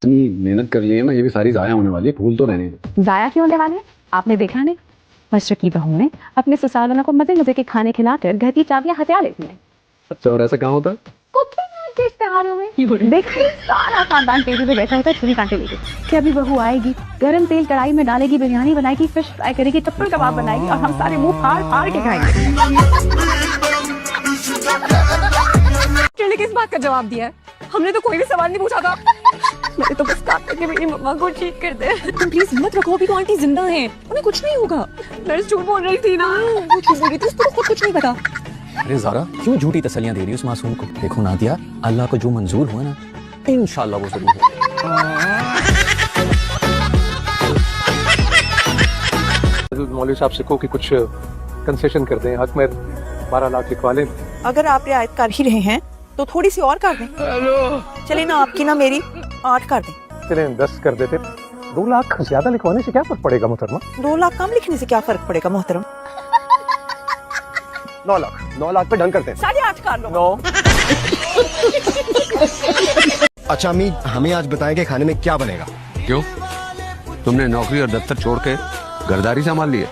इतनी मेहनत कर ली है ना, ये भी सारी जाया होने वाली है, फूल तो रहने दो। जाया क्यों होने वाले हैं? आपने देखा नहीं, मशरक की बहू ने अपने ससुराल को मजे मजे के खाने खिलाकर घर की चाबियां हथिया लेती है। अच्छा, और ऐसा कहाँ होता है? त्योहारों में देखिए सारा खानदान टेबल पे बैठा होता है, छुरी कांटे लेके कि अभी बहू आएगी, गरम तेल कढ़ाई में डालेगी, बिरयानी बनाएगी, फिश फ्राई करेगी, टप्पल कबाब बनाएगी और हम सारे मुंह फाड़ फाड़ के खाएंगे। ने किस बात का जवाब दिया है? हमने तो कोई भी सवाल नहीं पूछा था। मैंने तो बस कहा था कि मेरी मम्मा को ठीक कर दे। तुम प्लीज हिम्मत रखो, अभी तो आंटी जिंदा हैं, उन्हें कुछ नहीं होगा। नर्स झूठ बोल रही थी ना। वो झूठ बोल रही थी, उसको खुद कुछ नहीं पता। अरे ज़ारा क्यों झूठी तसल्लियां दे रही है उस मासूम को? देखो नादिया, अल्लाह को जो मंजूर हुआ ना, इंशाल्लाह वो जरूर होगा। मौलवी साहब से को कि कुछ कंसेशन कर दें, हक में 12 लाख लिखवा लें। अगर आप रियायत कर ही रहे हैं तो थोड़ी सी और कर दें। चलिए ना, आपकी ना मेरी 8 कर दें। चलें 10 कर देते। 2 लाख ज्यादा लिखवाने से क्या फर्क पड़ेगा मोहतरमा? 2 लाख कम लिखने से क्या फर्क पड़ेगा मोहतरम? 9 लाख पे डन करते हैं। 8.5 कर लो। 9। अच्छा अम्मी, हमें आज बताएं कि खाने में क्या बनेगा। क्यों, तुमने नौकरी और दफ्तर छोड़ के घरदारी संभाल ली है?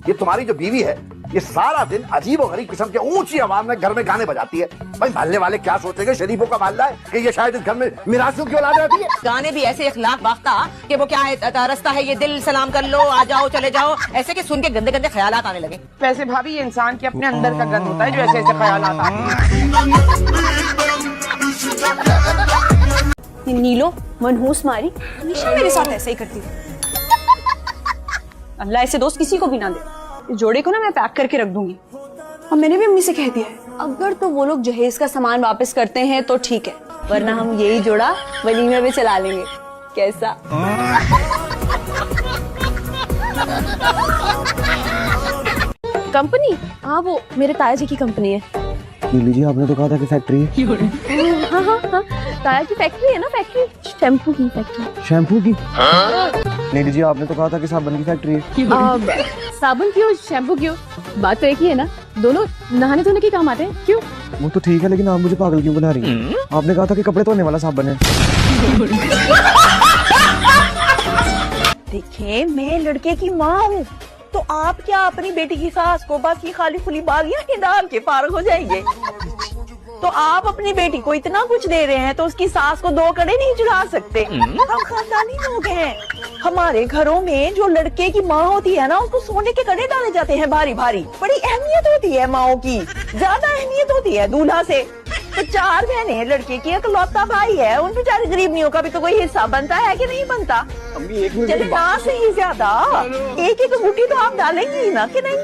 ये तुम्हारी जो बीवी है, ये सारा दिन अजीब और गरीब किस्म के ऊंची आवाज में घर में गाने बजाती है। भाई मोहल्ले वाले क्या सोचेंगे? शरीफों का मोहल्ला है कि ये शायद इस घर में मिरासियों की औलाद रहती है। गाने भी ऐसे इखलाक बाफ्ता कि वो क्या है, रास्ता है ये दिल, सलाम कर लो, आ जाओ चले जाओ, ऐसे कि सुन के गंदे गंदे ख्यालात आने लगे। वैसे भाभी ये इंसान के अपने अंदर का गंद होता है जो ऐसे ऐसे ख्यालात आते हैं। नीलो मनहूस मारी हमेशा मेरे साथ ऐसे ही करती थी। अल्लाह ऐसे दोस्त किसी को भी ना दे। इस जोड़े को ना मैं पैक करके रख दूंगी। और मैंने भी अम्मी से कह दिया है, अगर तो वो लोग जहेज का सामान वापस करते हैं तो ठीक है, वरना हम यही जोड़ा वलीमे में चला लेंगे। कैसा? कंपनी? हाँ, वो मेरे ताया जी की कंपनी है। लीजिए, आपने तो कहा था कि फैक्ट्री है। हाँ हाँ हाँ, ताया की फैक्ट्री है ना, फैक्ट्री शैम्पू की फैक्ट्री। शैम्पू की? नहीं लीजिए, आपने तो कहा था कि साबुन की फैक्ट्री है। साबुन क्यों, शैम्पू क्यों? बात तो एक ही है ना, दोनों नहाने धोने के काम आते हैं। क्यों? वो तो ठीक है, लेकिन आप मुझे पागल क्यों बना रही हैं? आपने कहा था कि कपड़े धोने वाला साबुन है। देखिए, मैं लड़के की माँ हूँ, तो आप क्या अपनी बेटी की सास को बाकी खाली खुली बागियां ही डाल के फारग हो जाएंगे? तो आप अपनी बेटी को इतना कुछ दे रहे हैं तो उसकी सास को 2 कड़े नहीं चुरा सकते? हम खानदानी लोग हैं। हमारे घरों में जो लड़के की माँ होती है ना, उसको सोने के कड़े डाले जाते हैं भारी भारी। बड़ी अहमियत होती है माओ की, ज्यादा अहमियत होती है दूल्हा से। तो 4 बहनें, लड़के की इकलौता भाई है, उन बेचारे गरीबनियों का भी तो कोई हिस्सा बनता है कि नहीं बनता? चले ना सही, ज्यादा एक एक अंगूठी तो आप डालेंगी ही ना, कि नहीं?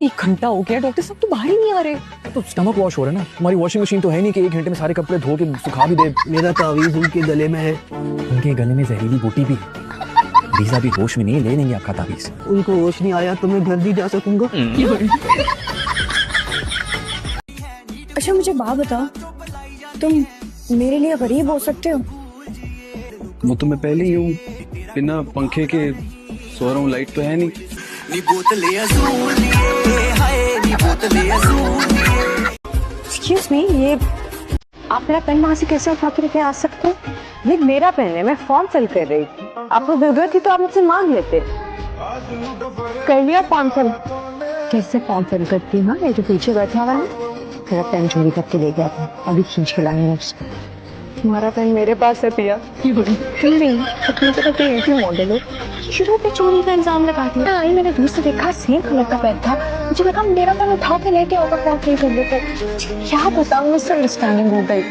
1 घंटा हो गया डॉक्टर साहब, तो बाहर ही नहीं आ रहे। तो स्टमक वॉश हो रहा है ना, हमारी वॉशिंग मशीन तो है नहीं कि 1 घंटे में सारे कपड़े धो के सुखा भी दे। मेरा तावीज़ उनके गले में है। उनके गले में जहरीली बूटी भी है। रीजा भी होश में नहीं, ले लेंगे आपका तावीज़। उनको होश नहीं आया तो मैं घर भी जा सकूंगा। अच्छा मुझे बात बताओ, तुम मेरे लिए गरीब हो सकते हो? वो तो मैं पहले ही हूँ, बिना पंखे के सो रहा हूँ, लाइट तो है नहीं। एक्सक्यूज मी, ये आप मेरा पेन वहाँ से कैसे उठा के लेके आ सकते हो? ये मेरा पेन है, मैं फॉर्म फिल कर रही थी। आपको जरूरत थी तो आप मुझसे मांग लेते। कर लिया फॉर्म फिल? कैसे फॉर्म फिल करती हूँ? ये जो पीछे बैठा हुआ है मेरा पेन चोरी करके ले गया था, अभी खींच के लाएंगे उसको। तुम्हारा पेन मेरे पास है पिया। मॉडल हो, शुरू पे चोरी का इल्जाम लगा दिया। आई मैंने दूर से देखा, सेम कलर का पेन था, मुझे लगा मेरा पेन उठा के लेके होगा, फॉर्म फिल कर देते। क्या बताऊँ, मिसअंडरस्टैंडिंग हो गई।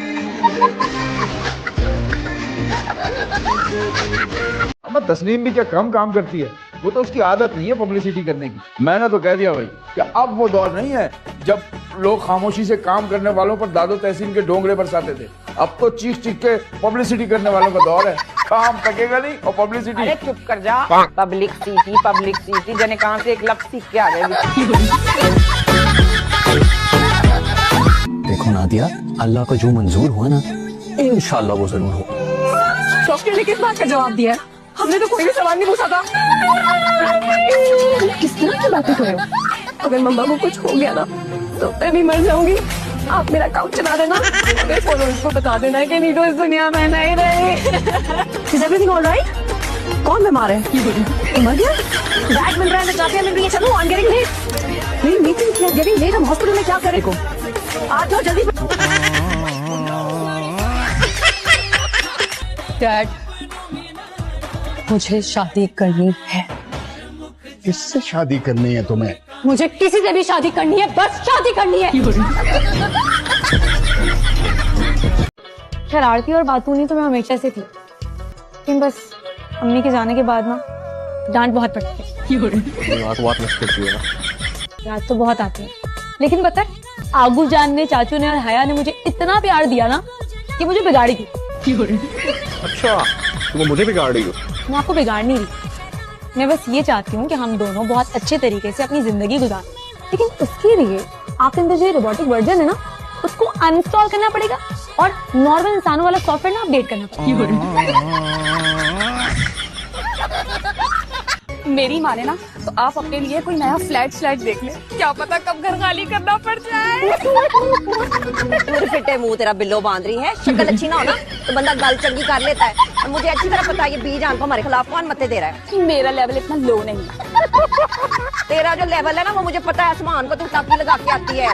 तस्नीम भी क्या कम काम करती है? वो तो उसकी आदत नहीं है पब्लिसिटी करने की। मैंने तो कह दिया भाई कि अब वो दौर नहीं है जब लोग खामोशी से काम करने वालों पर दादो तहसीन के डोंगरे बरसाते थे। अब तो चीख चीख के पब्लिसिटी करने वालों का दौर है। काम तकेगा नहीं और पब्लिसिटी। अरे चुप कर जा। पब्लिसिटी जने कहां से एक लफ्ज सीख के आ गए। देखो नादिया, अल्लाह को जो मंजूर हुआ ना, इंशाल्लाह वो जरूर होगा। डॉक्टर ने किस बात का जवाब दिया? हमने तो कोई भी सवाल नहीं पूछा था। किस तरह की बातें कर रहे हो? अगर मम्मा को कुछ हो गया ना तो मैं भी मर जाऊंगी। आप मेरा अकाउंट चला देना, मेरे फॉलोअर्स को बता देना कि नीतू इस दुनिया में नहीं रही। Is everything all right? कौन बीमार है? मर गया? बैग मिल रहा है, मैं चाहती मिल रही है। चलो, I'm getting late. मेरी मीटिंग है, getting late. हम हॉस्पिटल में क्या करें को? आ जाओ जल्दी। डैड, मुझे शादी करनी है। किससे शादी करनी है तुम्हें? मुझे किसी से भी शादी करनी है, बस शादी करनी है। शरारती और बातूनी तो मैं हमेशा से थी, लेकिन बस अम्मी के जाने के बाद ना डांट बहुत पड़ती है। बहुत मस्त करती है ना। याद तो बहुत आती है, लेकिन पता है आगू जान ने, चाचू ने और हया ने मुझे इतना प्यार दिया ना कि मुझे बिगाड़ी थी। अच्छा, तुम मुझे बिगाड़ रही हो? मैं आपको बिगाड़ नहीं रही, मैं बस ये चाहती हूँ कि हम दोनों बहुत अच्छे तरीके से अपनी जिंदगी गुजारें, लेकिन उसके लिए आपके अंदर जो रोबोटिक वर्जन है ना, उसको अनइंस्टॉल करना पड़ेगा और नॉर्मल इंसानों वाला सॉफ्टवेयर ना अपडेट करना पड़ेगा। मेरी माने ना तो आप अपने लिए कोई नया फ्लैट देख ले, क्या पता कब घर खाली करना पड़ जाए। फिटे मुंह तेरा बिल्लो बांध रही है, शक्ल अच्छी ना हो ना तो बंदा गल चंगी कर लेता है। और मुझे अच्छी तरह पता है ये बीजान को हमारे खिलाफ कौन मत्ते दे रहा है। मेरा लेवल इतना लो नहीं। तेरा जो लेवल है ना वो मुझे पता है, आसमान को तू टाकी लगा के आती है।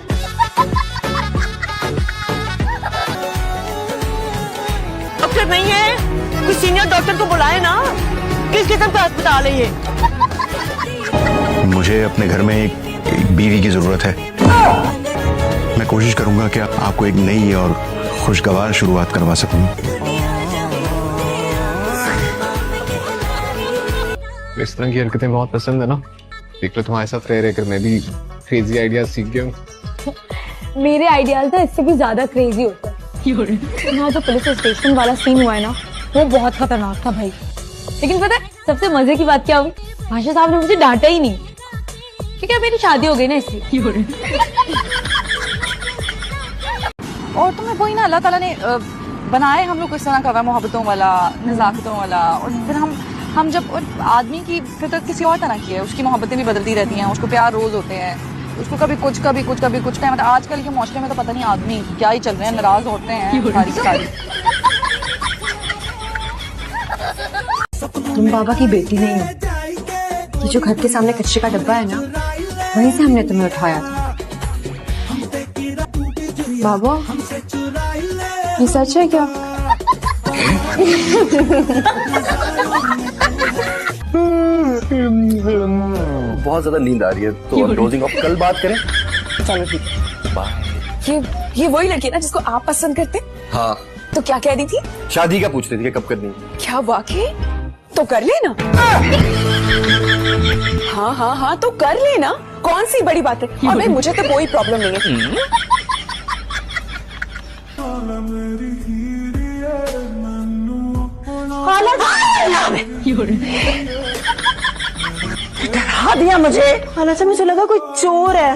डॉक्टर नहीं है, कोई सीनियर डॉक्टर को बुलाए ना। किस किस्म का अस्पताल है ये? मुझे अपने घर में एक बीवी की जरूरत है। मैं कोशिश करूंगा कि आपको एक नई और खुशगवार शुरुआत करवा सकूं। इस तरह की हरकतें बहुत पसंद है ना, देख लो तुम्हारे साथ रह रहकर मैं भी क्रेजी आइडियाज सीख गया हूँ। मेरे आइडियाज तो इससे भी ज्यादा क्रेजी होता है। यहाँ जो पुलिस स्टेशन वाला सीन हुआ है ना, वो बहुत खतरनाक था भाई। लेकिन पता है सबसे मजे की बात क्या हुई? भाषा साहब ने मुझे डांटा ही नहीं, क्योंकि अब मेरी शादी हो गई ना इसलिए। और तुम्हें वही ना अल्लाह ताला ने बनाए हम लोग इस तरह का मोहब्बतों वाला, नज़ाकतों वाला। और फिर हम जब आदमी की फितरत किसी और तरह की है, उसकी मोहब्बतें भी बदलती रहती हैं, उसको प्यार रोज होते हैं, उसको कभी कुछ टाइम। मतलब आजकल के माशरे में तो पता नहीं आदमी क्या ही चल रहे हैं, नाराज होते हैं सारी। तुम बाबा की बेटी नहीं हो। ये जो घर के सामने कचरे का डब्बा है ना, वहीं से हमने तुम्हें उठाया था। बाबा, ये सच है क्या? बहुत ज्यादा नींद आ रही है, तो अब डोजिंग ऑफ कल बात करें। चलो ठीक। ये वही लड़की है ना जिसको आप पसंद करते? हाँ। तो क्या कह रही थी? शादी का पूछ रही थी कि कब करनी है। क्या वाकई? तो कर लेना। हाँ तो कर लेना, कौन सी बड़ी बात है। और भाई मुझे तो कोई प्रॉब्लम नहीं है। डरा दिया मुझे, हालांकि मुझे लगा कोई चोर है।